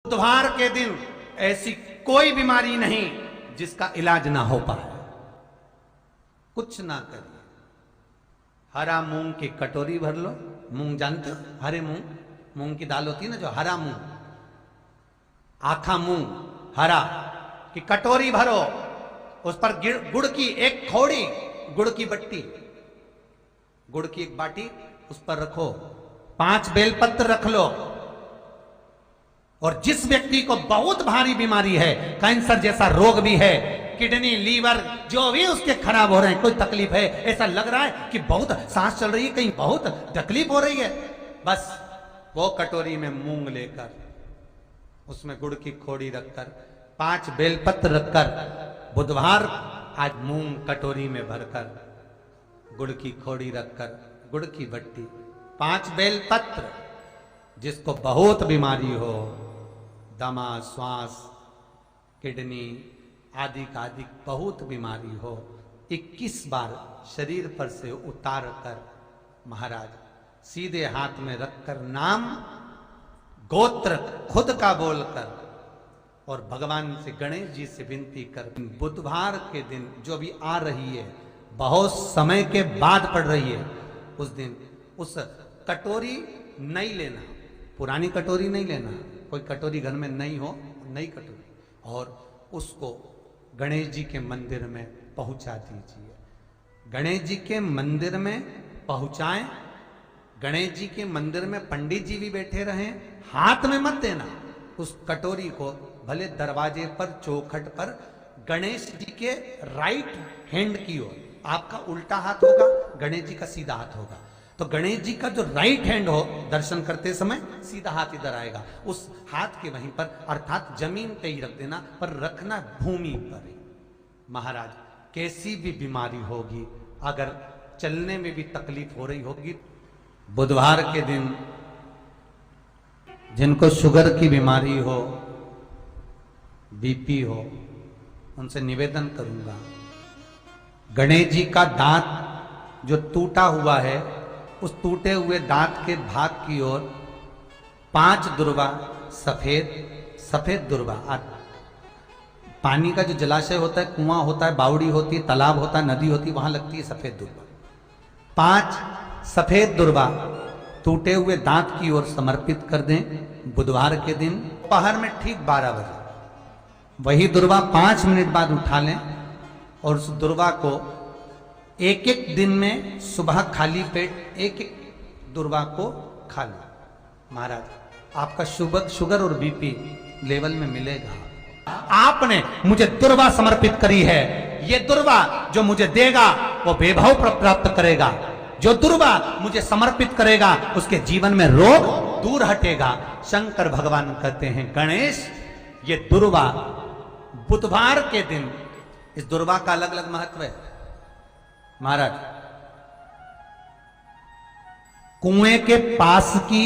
बुधवार के दिन ऐसी कोई बीमारी नहीं जिसका इलाज ना हो पाए। कुछ ना करिए, हरा मूंग की कटोरी भर लो। मूंग जानते हो, हरे मूंग, मूंग की दाल होती है ना जो, हरा मूंग, आखा मूंग हरा की कटोरी भरो, उस पर गुड़ की एक खोड़ी, गुड़ की बट्टी, गुड़ की एक बाटी उस पर रखो, 5 बेलपत्र रख लो। और जिस व्यक्ति को बहुत भारी बीमारी है, कैंसर जैसा रोग भी है, किडनी लीवर जो भी उसके खराब हो रहे हैं, कोई तकलीफ है, ऐसा लग रहा है कि बहुत सांस चल रही है, कहीं बहुत तकलीफ हो रही है, बस वो कटोरी में मूंग लेकर, उसमें गुड़ की खोड़ी रखकर, 5 बेलपत्र रखकर, बुधवार आज मूंग कटोरी में भरकर, गुड़ की खोड़ी रखकर, गुड़ की बट्टी, 5 बेलपत्र, जिसको बहुत बीमारी हो, दमा, श्वास, किडनी आदि का आदि बहुत बीमारी हो, 21 बार शरीर पर से उतार कर महाराज सीधे हाथ में रखकर नाम गोत्र खुद का बोलकर और भगवान से, गणेश जी से विनती कर, बुधवार के दिन जो भी आ रही है, बहुत समय के बाद पड़ रही है, उस दिन उस कटोरी नहीं लेना, पुरानी कटोरी नहीं लेना, कोई कटोरी घर में नहीं हो, नई कटोरी, और उसको गणेश जी के मंदिर में पहुंचा दीजिए। गणेश जी के मंदिर में पहुंचाएं, गणेश जी के मंदिर में पंडित जी भी बैठे रहें, हाथ में मत देना उस कटोरी को, भले दरवाजे पर, चौखट पर, गणेश जी के राइट हैंड की ओर, आपका उल्टा हाथ होगा, गणेश जी का सीधा हाथ होगा, तो गणेश जी का जो राइट हैंड हो, दर्शन करते समय सीधा हाथ इधर आएगा, उस हाथ के वहीं पर, अर्थात जमीन पे ही रख देना, पर रखना भूमि पर ही। महाराज कैसी भी बीमारी होगी, अगर चलने में भी तकलीफ हो रही होगी, बुधवार के दिन जिनको शुगर की बीमारी हो, बीपी हो, उनसे निवेदन करूंगा, गणेश जी का दांत जो टूटा हुआ है, उस टूटे हुए दांत के भाग की ओर 5 दुर्वा, सफेद दुर्वा, पानी का जो जलाशय होता है, कुआं होता है, बावड़ी होती है, तालाब होता है, नदी होती है, वहां लगती है सफेद दुर्वा, 5 सफेद दुर्वा टूटे हुए दांत की ओर समर्पित कर दें। बुधवार के दिन दोपहर में ठीक 12 बजे वही दुर्वा 5 मिनट बाद उठा लें और उस दुर्वा को एक दिन में सुबह खाली पेट एक दुर्वा को खा लें। महाराज आपका शुगर और बीपी लेवल में मिलेगा। आपने मुझे दुर्वा समर्पित करी है, ये दुर्वा जो मुझे देगा वो वैभव प्राप्त करेगा, जो दुर्वा मुझे समर्पित करेगा उसके जीवन में रोग दूर हटेगा। शंकर भगवान कहते हैं, गणेश ये दुर्वा बुधवार के दिन, इस दुर्वा का अलग अलग महत्व है। महाराज कुएं के पास की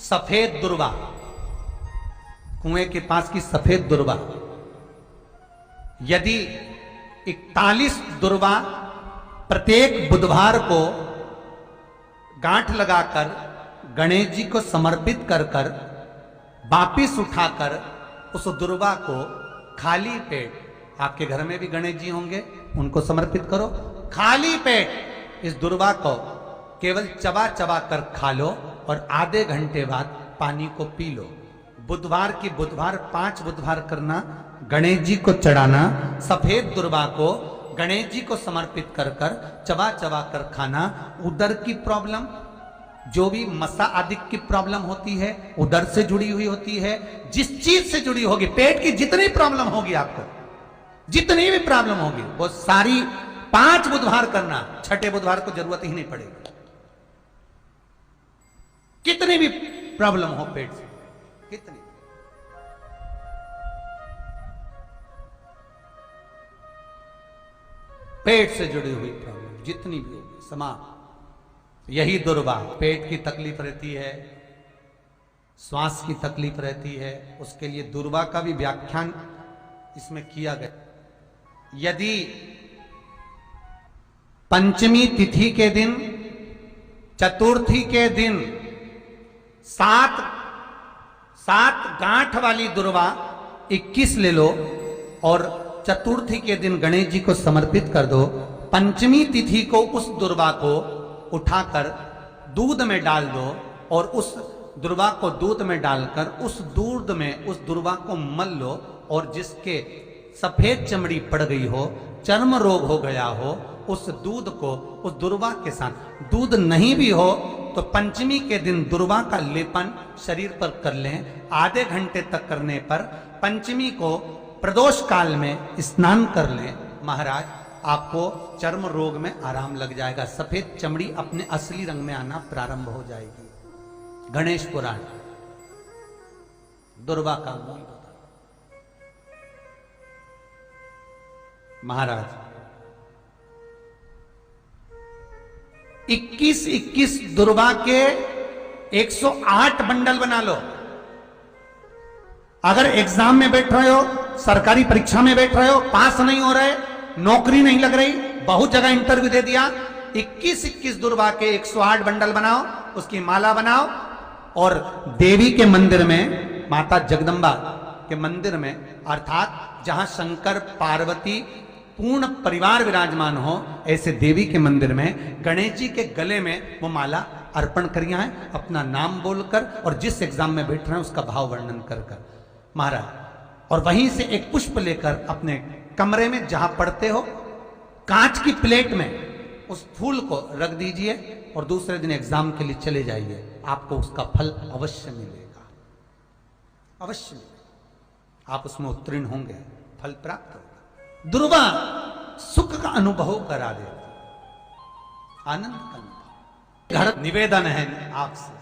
सफेद दुर्वा, कुएं के पास की सफेद दुर्वा, यदि 41 दुर्वा प्रत्येक बुधवार को गांठ लगाकर गणेश जी को समर्पित कर कर वापिस उठाकर उस दुर्वा को खाली पेट, आपके घर में भी गणेश जी होंगे, उनको समर्पित करो, खाली पेट इस दुर्वा को केवल चबा चबा कर खा लो और आधे घंटे बाद पानी को पी लो। बुधवार की बुधवार 5 बुधवार करना, गणेश जी को चढ़ाना, सफेद दुर्वा को गणेश जी को समर्पित कर कर चबा चबा कर खाना। उदर की प्रॉब्लम, जो भी मसा आदि की प्रॉब्लम होती है, उदर से जुड़ी हुई होती है, जिस चीज से जुड़ी होगी, पेट की जितनी प्रॉब्लम होगी, आपको जितनी भी प्रॉब्लम होगी, वो सारी 5 बुधवार करना, 6ठे बुधवार को जरूरत ही नहीं पड़ेगी। कितनी भी प्रॉब्लम हो पेट से, कितनी, पेट से जुड़ी हुई प्रॉब्लम जितनी भी होगी समाप्त। यही दुर्वा, पेट की तकलीफ रहती है, श्वास की तकलीफ रहती है, उसके लिए दुर्वा का भी व्याख्यान इसमें किया गया। यदि पंचमी तिथि के दिन, चतुर्थी के दिन 7 7 गांठ वाली दुर्वा 21 ले लो और चतुर्थी के दिन गणेश जी को समर्पित कर दो। पंचमी तिथि को उस दुर्वा को उठाकर दूध में डाल दो और उस दुर्वा को दूध में डालकर उस दूध में उस दुर्वा को मल लो, और जिसके सफेद चमड़ी पड़ गई हो, चर्म रोग हो गया हो, उस दूध को उस दुर्वा के साथ, दूध नहीं भी हो तो पंचमी के दिन दुर्वा का लेपन शरीर पर कर लें। आधे घंटे तक करने पर पंचमी को प्रदोष काल में स्नान कर लें। महाराज, आपको चर्म रोग में आराम लग जाएगा, सफेद चमड़ी अपने असली रंग में आना प्रारंभ हो जाएगी। गणेश पुराण दुर्वा का मूल बता। महाराज, 21 दुर्वा के 108 बंडल बना लो। अगर एग्जाम में बैठ रहे हो, सरकारी परीक्षा में बैठ रहे हो, पास नहीं हो रहे, नौकरी नहीं लग रही, बहुत जगह इंटरव्यू दे दिया, 21 दुर्वा के 108 बंडल बनाओ, उसकी माला बनाओ और देवी के मंदिर में, माता जगदम्बा के मंदिर में, अर्थात जहां शंकर पार्वती पूर्ण परिवार विराजमान हो, ऐसे देवी के मंदिर में गणेश जी के गले में वो माला अर्पण करिया है, अपना नाम बोलकर और जिस एग्जाम में बैठ रहे हैं उसका भाव वर्णन कर महाराज, और वहीं से एक पुष्प लेकर अपने कमरे में जहां पढ़ते हो कांच की प्लेट में उस फूल को रख दीजिए और दूसरे दिन एग्जाम के लिए चले जाइए। आपको उसका फल अवश्य मिलेगा, अवश्य मिलेगा, आप उसमें उत्तीर्ण होंगे, फल प्राप्त होगा। दुर्वा सुख का अनुभव करा देती, आनंद का अनुभव। घर निवेदन है आपसे,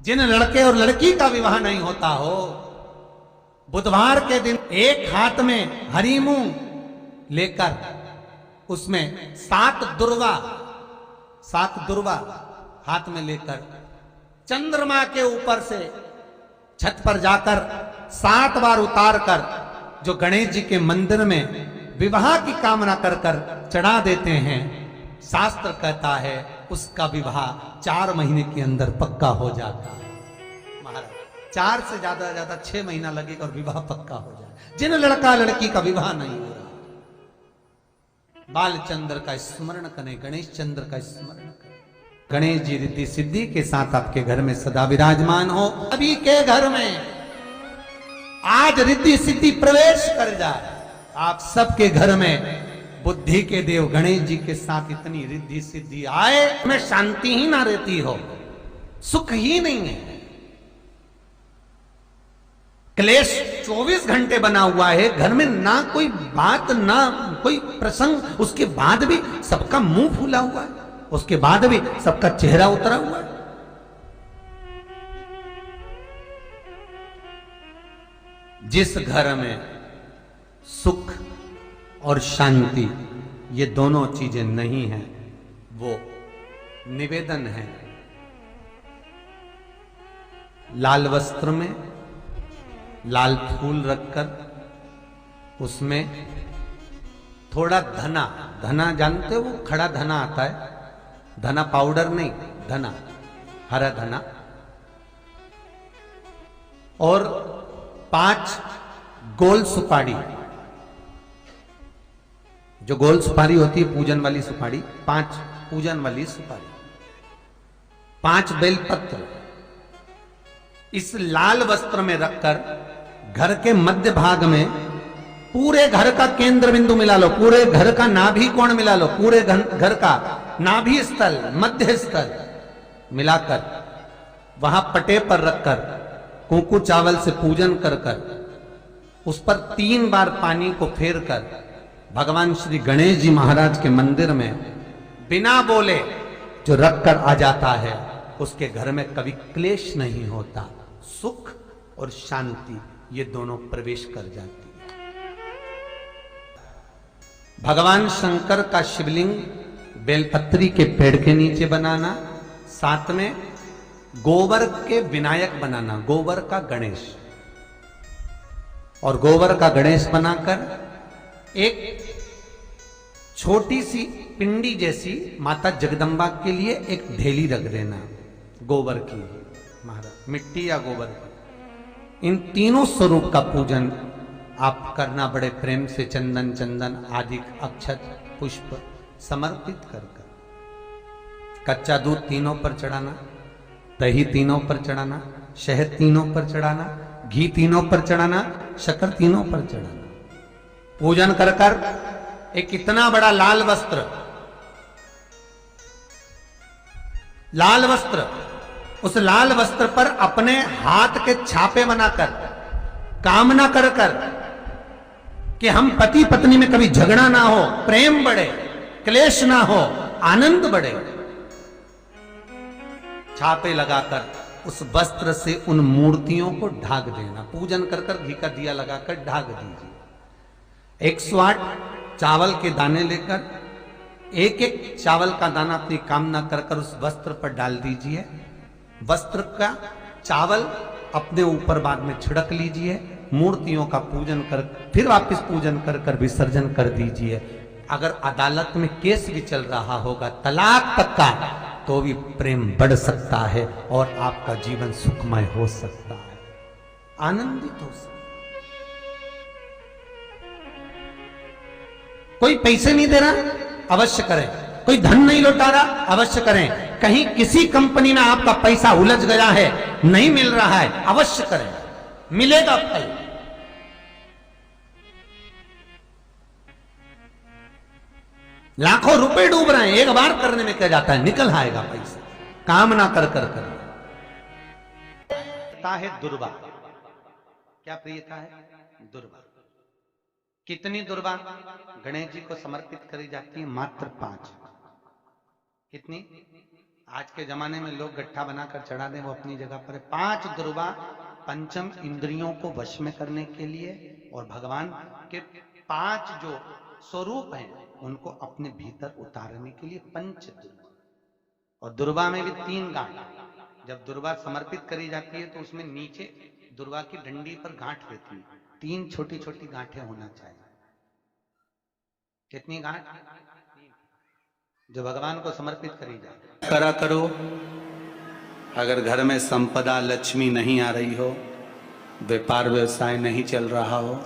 जिन लड़के और लड़की का विवाह नहीं होता हो, बुधवार के दिन एक हाथ में हरी मूंग लेकर उसमें 7 दुर्वा हाथ में लेकर चंद्रमा के ऊपर से छत पर जाकर 7 बार उतार कर जो गणेश जी के मंदिर में विवाह की कामना कर कर चढ़ा देते हैं, शास्त्र कहता है उसका विवाह 4 महीने के अंदर पक्का हो जाता है। महाराज, 4 से ज्यादा 6 महीना लगेगा और विवाह पक्का हो जाए। जिन लड़का लड़की का विवाह नहीं हो रहा, बालचंद्र का स्मरण करें, गणेश चंद्र का स्मरण करें। गणेश जी रिद्धि सिद्धि के साथ आपके घर में सदा विराजमान हो। अभी के घर में आज रिद्धि सिद्धि प्रवेश कर जाए, आप सबके घर में बुद्धि के देव गणेश जी के साथ इतनी रिद्धि सिद्धि आए, में शांति ही ना रहती हो, सुख ही नहीं है, क्लेश 24 घंटे बना हुआ है घर में, ना कोई बात ना कोई प्रसंग, उसके बाद भी सबका मुंह फूला हुआ है, उसके बाद भी सबका चेहरा उतरा हुआ है। जिस घर में सुख और शांति ये दोनों चीजें नहीं हैं, वो निवेदन है लाल वस्त्र में लाल फूल रखकर उसमें थोड़ा धना जानते हो, वो खड़ा धना आता है, धना पाउडर नहीं, धना, हरा धना, और 5 गोल सुपारी, जो गोल सुपारी होती है पूजन वाली सुपारी, 5 पूजन वाली सुपारी, 5 बेलपत्र इस लाल वस्त्र में रखकर घर के मध्य भाग में पूरे घर का केंद्र बिंदु मिला लो, पूरे घर का नाभि कोण मिला लो, पूरे घर का नाभि स्थल, मध्य स्थल मिलाकर वहां पटे पर रखकर कुंकू चावल से पूजन कर कर उस पर 3 बार पानी को फेर कर भगवान श्री गणेश जी महाराज के मंदिर में बिना बोले जो रखकर आ जाता है, उसके घर में कभी क्लेश नहीं होता, सुख और शांति ये दोनों प्रवेश कर जाती है। भगवान शंकर का शिवलिंग बेलपत्री के पेड़ के नीचे बनाना, साथ में गोबर के विनायक बनाना, गोबर का गणेश, और गोबर का गणेश बनाकर एक छोटी सी पिंडी जैसी माता जगदम्बा के लिए एक ढेली रख देना गोबर की, महाराज मिट्टी या गोबर की, इन तीनों स्वरूप का पूजन आप करना बड़े प्रेम से, चंदन चंदन आदि अक्षत पुष्प समर्पित कर कर। कच्चा दूध तीनों पर चढ़ाना, दही तीनों पर चढ़ाना, शहद तीनों पर चढ़ाना, घी तीनों पर चढ़ाना, शक्कर तीनों पर चढ़ाना। पूजन कर कर एक इतना बड़ा लाल वस्त्र, लाल वस्त्र, उस लाल वस्त्र पर अपने हाथ के छापे बनाकर कामना कर कर कि हम पति पत्नी में कभी झगड़ा ना हो, प्रेम बढ़े, क्लेश ना हो, आनंद बढ़े। छापे लगाकर उस वस्त्र से उन मूर्तियों को ढाक देना। पूजन कर कर घी का दिया लगाकर ढाक दीजिए। 108 चावल के दाने लेकर एक एक चावल का दाना अपनी कामना कर कर उस वस्त्र पर डाल दीजिए। वस्त्र का चावल अपने ऊपर बाद में छिड़क लीजिए। मूर्तियों का पूजन कर फिर वापस पूजन कर कर विसर्जन कर दीजिए। अगर अदालत में केस भी चल रहा होगा तलाक तक का, तो भी प्रेम बढ़ सकता है और आपका जीवन सुखमय हो सकता है, आनंदित हो सकता है। कोई पैसे नहीं दे रहा, अवश्य करें। कोई धन नहीं लौटा रहा, अवश्य करें। कहीं किसी कंपनी में आपका पैसा उलझ गया है, नहीं मिल रहा है, अवश्य करें, मिलेगा फल। लाखों रुपए डूब रहे हैं, एक बार करने में क्या जाता है, निकल आएगा पैसा। कामना कर कर कर है दुर्वा। क्या प्रियता है? दुर्वा। कितनी दुर्वा गणेश जी को समर्पित करी जाती है? मात्र 5। कितनी? आज के जमाने में लोग गट्ठा बनाकर चढ़ा दें, वो अपनी जगह पर है। 5 दुर्वा पंचम इंद्रियों को वश में करने के लिए और भगवान के 5 जो स्वरूप हैं उनको अपने भीतर उतारने के लिए पंच दुर्वा। और दुर्वा में भी 3 गांठ। जब दुर्वा समर्पित करी जाती है तो उसमें नीचे दुर्वा की डंडी पर गांठ रहती है, 3 छोटी छोटी गांठें होना चाहिए। कितनी गांठ? जो भगवान को समर्पित करी जाए। करा करो। अगर घर में संपदा लक्ष्मी नहीं आ रही हो, व्यापार व्यवसाय नहीं चल रहा हो,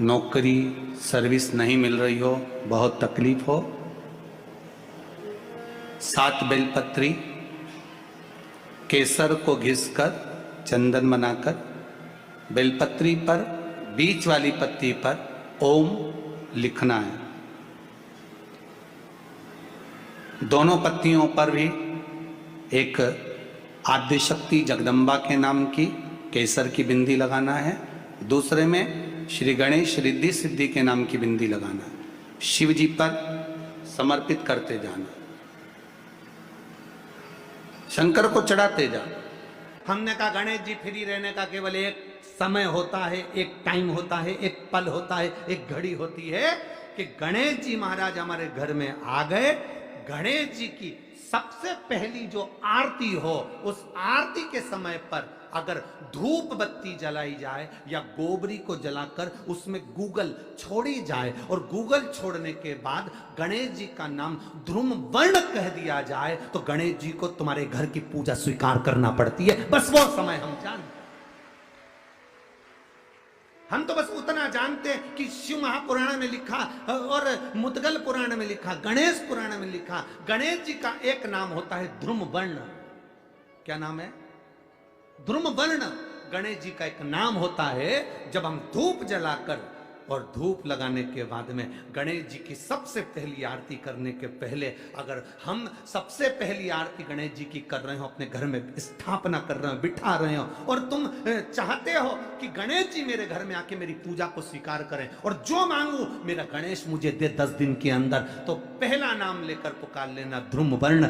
नौकरी सर्विस नहीं मिल रही हो, बहुत तकलीफ हो, 7 बेलपत्री केसर को घिसकर चंदन बनाकर बेलपत्री पर बीच वाली पत्ती पर ओम लिखना है। दोनों पत्तियों पर भी एक आद्यशक्ति जगदम्बा के नाम की केसर की बिंदी लगाना है। दूसरे में श्री गणेश रिद्धि सिद्धि के नाम की बिंदी लगाना है। शिव जी पर समर्पित करते जाना, शंकर को चढ़ाते जाना। हमने कहा गणेश जी फ्री रहने का केवल एक समय होता है, एक टाइम होता है, एक पल होता है, एक घड़ी होती है कि गणेश जी महाराज हमारे घर में आ गए। गणेश जी की सबसे पहली जो आरती हो, उस आरती के समय पर अगर धूप बत्ती जलाई जाए या गोबरी को जलाकर उसमें गूगल छोड़ी जाए और गूगल छोड़ने के बाद गणेश जी का नाम ध्रुम वर्ण कह दिया जाए, तो गणेश जी को तुम्हारे घर की पूजा स्वीकार करना पड़ती है। बस वो समय हम जानते। हम तो बस उतना जानते हैं कि शिव महापुराण में लिखा और मुद्गल पुराण में लिखा, गणेश पुराण में लिखा, गणेश जी का एक नाम होता है ध्रुम वर्ण। क्या नाम है? ध्रुम वर्ण गणेश जी का एक नाम होता है। जब हम धूप जलाकर और धूप लगाने के बाद में गणेश जी की सबसे पहली आरती करने के पहले अगर हम सबसे पहली आरती गणेश जी की कर रहे हो, अपने घर में स्थापना कर रहे हो, बिठा रहे हो, और तुम चाहते हो कि गणेश जी मेरे घर में आके मेरी पूजा को स्वीकार करें और जो मांगू मेरा गणेश मुझे दे 10 दिन के अंदर, तो पहला नाम लेकर पुकार लेना ध्रुम वर्ण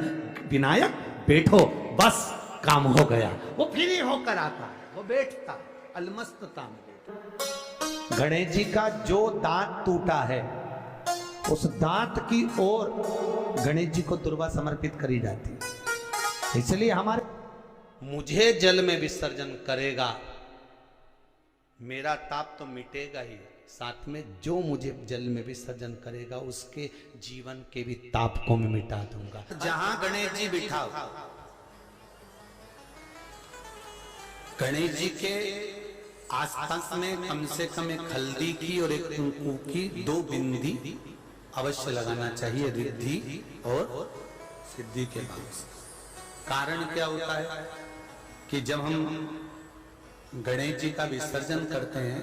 विनायक, बैठो, बस काम हो गया। वो फ्री होकर आता है, वो बैठता अलमस्तता में। गणेश जी का जो दांत टूटा है उस दांत की ओर गणेश जी को दुर्वा समर्पित करी जाती है। इसलिए हमारे मुझे जल में विसर्जन करेगा, मेरा ताप तो मिटेगा ही, साथ में जो मुझे जल में विसर्जन करेगा उसके जीवन के भी ताप को मैं मिटा दूंगा। जहां गणेश जी बिठाओ, गणेश जी के आसपास में कम से कम एक हल्दी की और एक कुंकू की 2 बिंदी अवश्य लगाना चाहिए, रिद्धि और सिद्धि के भाव से। कारण क्या होता है कि जब हम गणेश जी का विसर्जन करते हैं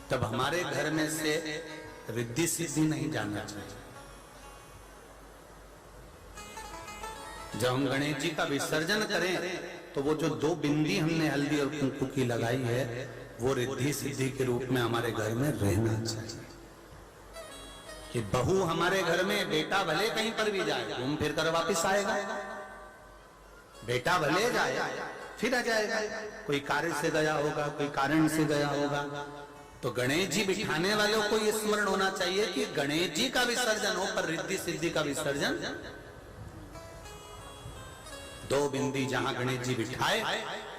तब हमारे घर में से रिद्धि सिद्धि नहीं जाना चाहिए। जब हम गणेश जी का विसर्जन करें तो वो जो 2 बिंदी हमने हल्दी और कुंकू की लगाई है वो रिद्धि सिद्धि के रूप में हमारे घर में रहना चाहिए। कि बहू हमारे घर में, बेटा भले कहीं पर भी जाए घूम फिर कर वापिस आएगा, बेटा भले जाए फिर आ जाएगा, कोई कार्य से गया होगा, कोई कारण से गया होगा। तो गणेश जी बिठाने वालों को ये स्मरण होना चाहिए कि गणेश जी का विसर्जन हो पर रिद्धि सिद्धि का विसर्जन। 2 बिंदी जहां गणेश जी बिठाए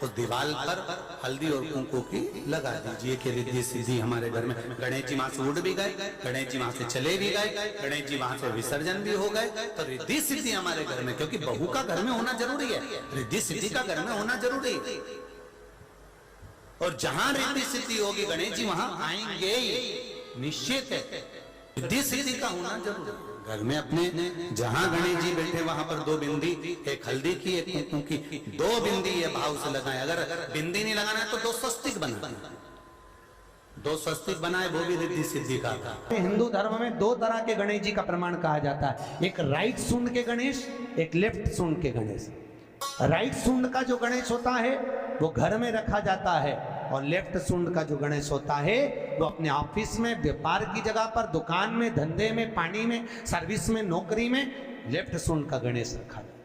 उस दीवार पर हल्दी और कुंकू की लगा दीजिए कि रिद्धि सिद्धि हमारे घर में। गणेश जी वहां से उड़ भी गए, गणेश जी वहां से चले भी गए, गणेश जी वहां से विसर्जन भी हो गए, तो रिद्धि सिद्धि हमारे घर में, क्योंकि बहू का घर में होना जरूरी है, रिद्धि सिद्धि का घर में होना जरूरी है। और जहां रिद्धि सिद्धि होगी गणेश जी वहां आएंगे, निश्चित है, रिद्धि सिद्धि का होना जरूरी है। घर में अपने जहां गणेश जी बैठे वहां पर 2 बिंदी, एक हल्दी की एक कुंकू की 2 बिंदी ये भाव से लगाए। अगर बिंदी नहीं लगाना है तो 2 स्वस्तिक बनाए, 2 स्वस्तिक बनाए, वो भी रिद्धि सिद्धि का था। हिंदू धर्म में 2 तरह के गणेश जी का प्रमाण कहा जाता है, एक राइट सूंड के गणेश, एक लेफ्ट सूंड के गणेश। राइट सूंड का जो गणेश होता है वो घर में रखा जाता है, और लेफ्ट सूंड का जो गणेश होता है वो अपने ऑफिस में, व्यापार की जगह पर, दुकान में, धंधे में, पानी में, सर्विस में, नौकरी में लेफ्ट सूंड का गणेश रखा जाता है।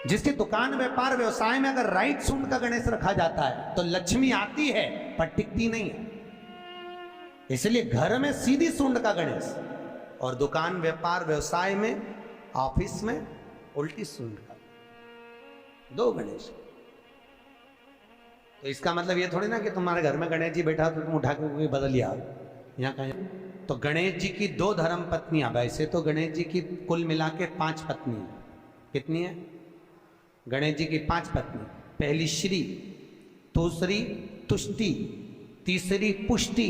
जिसकी दुकान, व्यापार, व्यवसाय में अगर राइट सूंड का गणेश रखा जाता है तो लक्ष्मी आती है पर टिकती नहीं है। इसलिए घर में सीधी सूंड का गणेश और दुकान, व्यापार, व्यवसाय में, ऑफिस में उल्टी सूंड का 2 गणेश। तो इसका मतलब ये थोड़ी ना कि तुम्हारे घर में गणेश जी बैठा तो तुम उठा के बदल लिया यहाँ कहीं। तो गणेश जी की 2 धर्म पत्नियां, वैसे तो गणेश जी की कुल मिला के 5 पत्नी है। कितनी है? गणेश जी की 5 पत्नी। पहली श्री, दूसरी तुष्टि, तीसरी पुष्टि,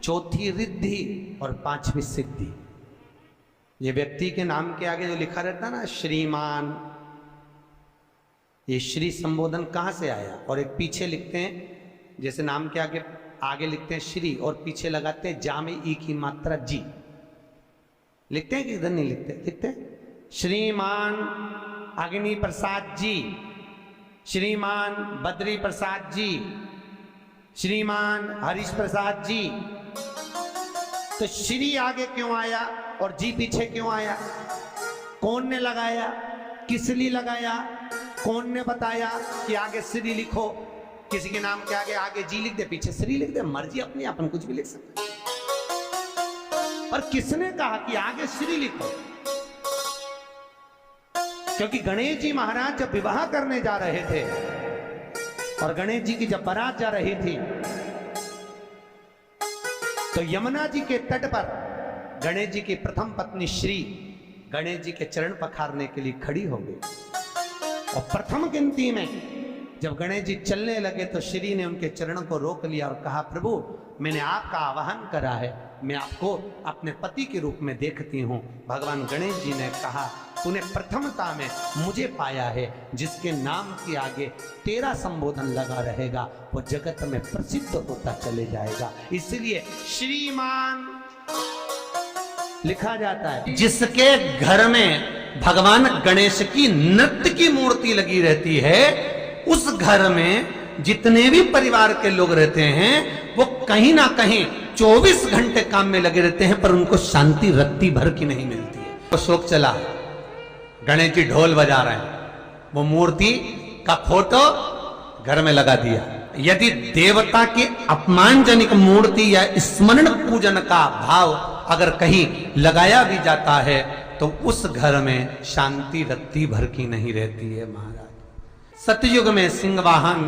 चौथी रिद्धि और 5वीं सिद्धि। ये व्यक्ति के नाम के आगे जो लिखा रहता है ना श्रीमान, ये श्री संबोधन कहाँ से आया? और एक पीछे लिखते हैं, जैसे नाम के आगे लिखते हैं श्री और पीछे लगाते हैं जा में ई की मात्रा जी। लिखते हैं कि इधर नहीं लिखते? लिखते हैं श्रीमान अग्नि प्रसाद जी, श्रीमान बद्री प्रसाद जी, श्रीमान हरीश प्रसाद जी। तो श्री आगे क्यों आया और जी पीछे क्यों आया? कौन ने लगाया? किस लिए लगाया? कौन ने बताया कि आगे श्री लिखो? किसी के नाम के आगे जी लिख दे, पीछे श्री लिख दे, मर्जी अपनी, अपन कुछ भी लिख सकते। और किसने कहा कि आगे श्री लिखो? क्योंकि गणेश जी महाराज जब विवाह करने जा रहे थे और गणेश जी की जब बारात जा रही थी तो यमुना जी के तट पर गणेश जी की प्रथम पत्नी श्री गणेश जी के चरण पखारने के लिए खड़ी हो गई। और प्रथम गिनती में जब गणेश जी चलने लगे तो श्री ने उनके चरणों को रोक लिया और कहा, प्रभु मैंने आपका आवाहन करा है, मैं आपको अपने पति के रूप में देखती हूँ। भगवान गणेश जी ने कहा, तूने प्रथमता में मुझे पाया है, जिसके नाम के आगे तेरा संबोधन लगा रहेगा वो जगत में प्रसिद्ध होता चले जाएगा। इसलिए श्रीमान लिखा जाता है। जिसके घर में भगवान गणेश की नृत्य की मूर्ति लगी रहती है, उस घर में जितने भी परिवार के लोग रहते हैं वो कहीं ना कहीं 24 घंटे काम में लगे रहते हैं, पर उनको शांति रत्ती भर की नहीं मिलती है। तो शोक चला, गणेश जी ढोल बजा रहे हैं, वो मूर्ति का फोटो घर में लगा दिया। यदि देवता की अपमानजनक मूर्ति या स्मरण पूजन का भाव अगर कहीं लगाया भी जाता है तो उस घर में शांति रत्ती भर की नहीं रहती है महाराज। सतयुग में सिंह वाहन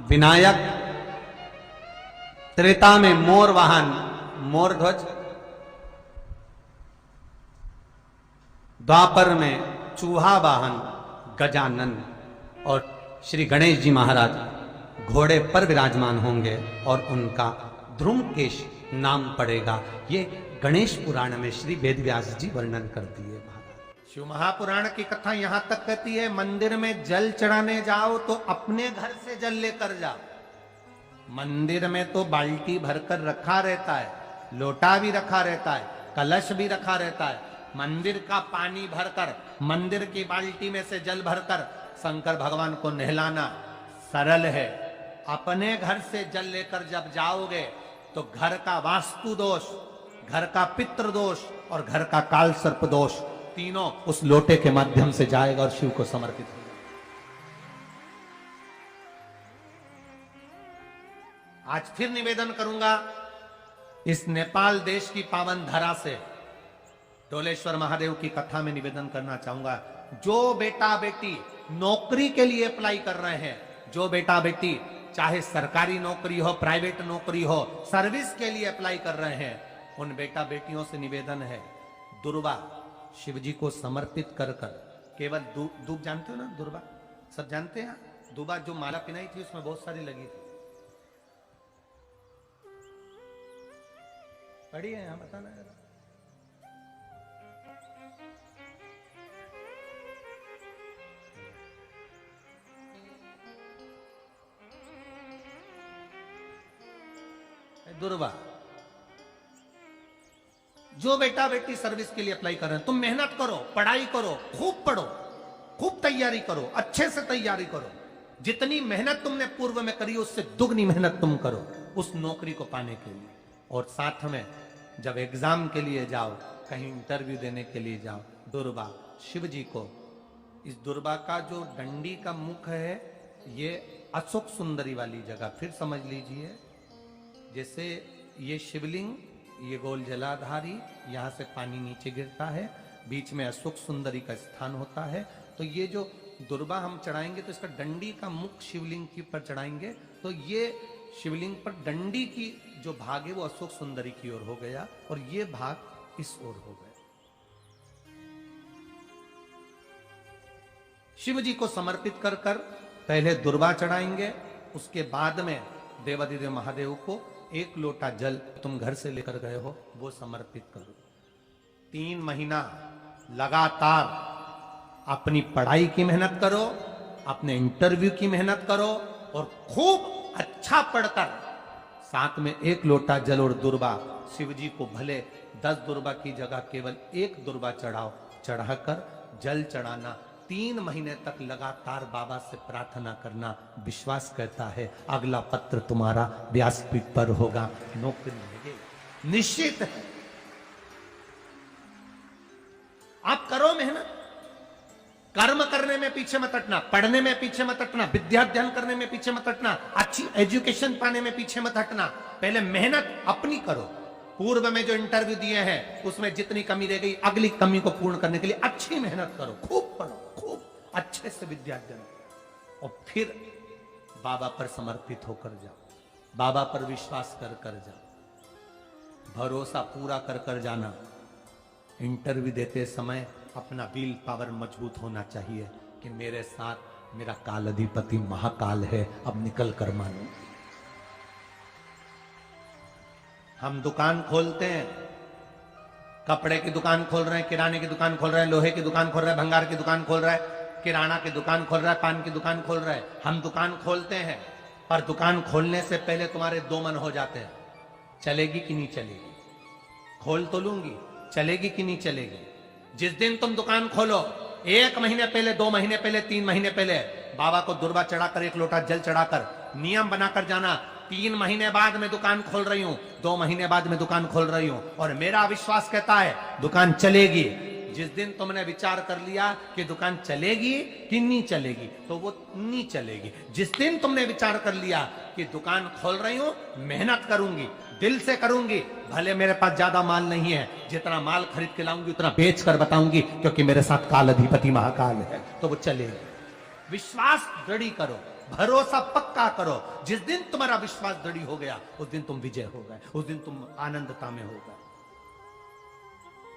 विनायक, त्रेता में मोर वाहन मोर ध्वज, द्वापर में चूहा वाहन गजानन और श्री गणेश जी महाराज घोड़े पर विराजमान होंगे और उनका ध्रुमकेश नाम पड़ेगा। ये गणेश पुराण में श्री वेदव्यास जी वर्णन कर दिए महाराज। शिव महापुराण की कथा यहां तक कहती है, मंदिर में जल चढ़ाने जाओ तो अपने घर से जल लेकर जाओ। मंदिर में तो बाल्टी भरकर रखा रहता है, लोटा भी रखा रहता है, कलश भी रखा रहता है। मंदिर का पानी भरकर, मंदिर की बाल्टी में से जल भरकर शंकर भगवान को नहलाना सरल है। अपने घर से जल लेकर जब जाओगे तो घर का वास्तु दोष, घर का पितृ दोष और घर का काल सर्प दोष तीनों उस लोटे के माध्यम से जाएगा और शिव को समर्पित होगा। आज फिर निवेदन करूंगा, इस नेपाल देश की पावन धरा से डोलेश्वर महादेव की कथा में निवेदन करना चाहूंगा। जो बेटा बेटी नौकरी के लिए अप्लाई कर रहे हैं, जो बेटा बेटी चाहे सरकारी नौकरी हो, प्राइवेट नौकरी हो, सर्विस के लिए अप्लाई कर रहे हैं, उन बेटा बेटियों से निवेदन है, दुर्वा शिव जी को समर्पित कर कर केवल दूब जानते हो ना, दुर्वा सब जानते हैं। दुर्वा जो माला पिनाई थी उसमें बहुत सारी लगी थी, पढ़ी है, बताना जरा। दुर्वा, जो बेटा बेटी सर्विस के लिए अप्लाई कर रहे हैं, तुम मेहनत करो, पढ़ाई करो, खूब पढ़ो, खूब तैयारी करो, अच्छे से तैयारी करो। जितनी मेहनत तुमने पूर्व में करी उससे दुगनी मेहनत तुम करो उस नौकरी को पाने के लिए। और साथ में जब एग्जाम के लिए जाओ, कहीं इंटरव्यू देने के लिए जाओ, दुर्वा शिव जी को, इस दुर्वा का जो डंडी का मुख है ये अशोक सुंदरी वाली जगह, फिर समझ लीजिए, जैसे ये शिवलिंग, ये गोल जलाधारी, यहां से पानी नीचे गिरता है, बीच में अशोक सुंदरी का स्थान होता है। तो ये जो दुर्वा हम चढ़ाएंगे तो इसका डंडी का मुख शिवलिंग के ऊपर चढ़ाएंगे तो ये शिवलिंग पर डंडी की जो भाग है वो अशोक सुंदरी की ओर हो गया और ये भाग इस ओर हो गया। शिव जी को समर्पित कर कर पहले दुर्वा चढ़ाएंगे, उसके बाद में देवादिदेव महादेव को एक लोटा जल तुम घर से लेकर गए हो वो समर्पित करो। 3 महीना लगातार अपनी पढ़ाई की मेहनत करो, अपने इंटरव्यू की मेहनत करो और खूब अच्छा पढ़कर साथ में एक लोटा जल और दुर्वा, शिव जी को भले 10 दुर्वा की जगह केवल 1 दुर्वा चढ़ाओ, चढ़ाकर जल चढ़ाना, 3 महीने तक लगातार बाबा से प्रार्थना करना। विश्वास कहता है अगला पत्र तुम्हारा व्यासपीठ पर होगा, नौकरी मिलेगी, निश्चित है। आप करो मेहनत, कर्म करने में पीछे मत हटना, पढ़ने में पीछे मत हटना, विद्या अध्ययन करने में पीछे मत हटना, अच्छी एजुकेशन पाने में पीछे मत हटना। पहले मेहनत अपनी करो। पूर्व में जो इंटरव्यू दिए हैं उसमें जितनी कमी रह गई, अगली कमी को पूर्ण करने के लिए अच्छी मेहनत करो, खूब पढ़ो, खूब अच्छे से विद्या अध्ययन करो और फिर बाबा पर समर्पित होकर जाओ, बाबा पर विश्वास कर कर जाओ, भरोसा पूरा कर कर जाना। इंटरव्यू देते समय अपना विल पावर मजबूत होना चाहिए कि मेरे साथ मेरा काल अधिपति महाकाल है, अब निकल कर मानो। हम दुकान खोलते हैं, कपड़े की दुकान खोल रहे हैं, किराने की दुकान खोल रहे हैं, लोहे की दुकान खोल रहे हैं, भंगार की दुकान खोल रहा है, किराना की दुकान खोल रहा है, पान की दुकान खोल रहा है। हम दुकान खोलते हैं पर दुकान खोलने से पहले तुम्हारे 2 मन हो जाते हैं, चलेगी कि नहीं चलेगी, खोल तो लूंगी, चलेगी कि नहीं चलेगी। जिस दिन तुम दुकान खोलो 1 महीने पहले, 2 महीने पहले, 3 महीने पहले बाबा को दुर्वा चढ़ाकर 1 लोटा जल चढ़ाकर नियम बनाकर जाना, 3 महीने बाद मैं दुकान खोल रही हूं, 2 महीने बाद मैं दुकान खोल रही हूं और मेरा विश्वास कहता है दुकान चलेगी। जिस दिन तुमने विचार कर लिया कि दुकान चलेगी कि नहीं चलेगी तो वो नहीं चलेगी। जिस दिन तुमने विचार कर लिया कि दुकान खोल रही हूं, मेहनत करूंगी, दिल से करूंगी, भले मेरे पास ज्यादा माल नहीं है, जितना माल खरीद के लाऊंगी उतना बेच कर बताऊंगी क्योंकि मेरे साथ काल अधिपति महाकाल है, तो वो चलेगी। विश्वास दृढ़ करो, भरोसा पक्का करो। जिस दिन तुम्हारा विश्वास दृढ़ हो गया उस दिन तुम विजय हो गए, उस दिन तुम आनंदता में हो गए।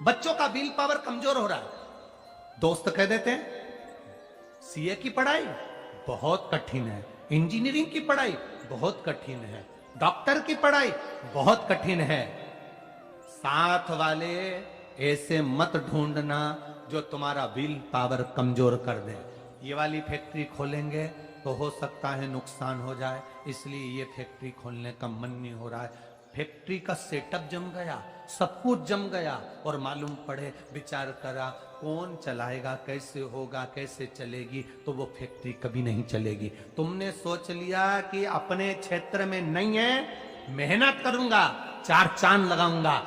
बच्चों का विल पावर कमजोर हो रहा है, दोस्त कह देते हैं सीए की पढ़ाई बहुत कठिन है, इंजीनियरिंग की पढ़ाई बहुत कठिन है, डॉक्टर की पढ़ाई बहुत कठिन है। साथ वाले ऐसे मत ढूंढना जो तुम्हारा विल पावर कमजोर कर दे। ये वाली फैक्ट्री खोलेंगे तो हो सकता है नुकसान हो जाए, इसलिए ये फैक्ट्री खोलने का मन नहीं हो रहा है। फैक्ट्री का सेटअप जम गया, सब कुछ जम गया, और मालूम पड़े, विचार करा कौन चलाएगा, कैसे होगा, कैसे चलेगी, तो वो फैक्ट्री कभी नहीं चलेगी। तुमने सोच लिया कि अपने क्षेत्र में नहीं है, मेहनत करूंगा, चार चांद लगाऊंगा,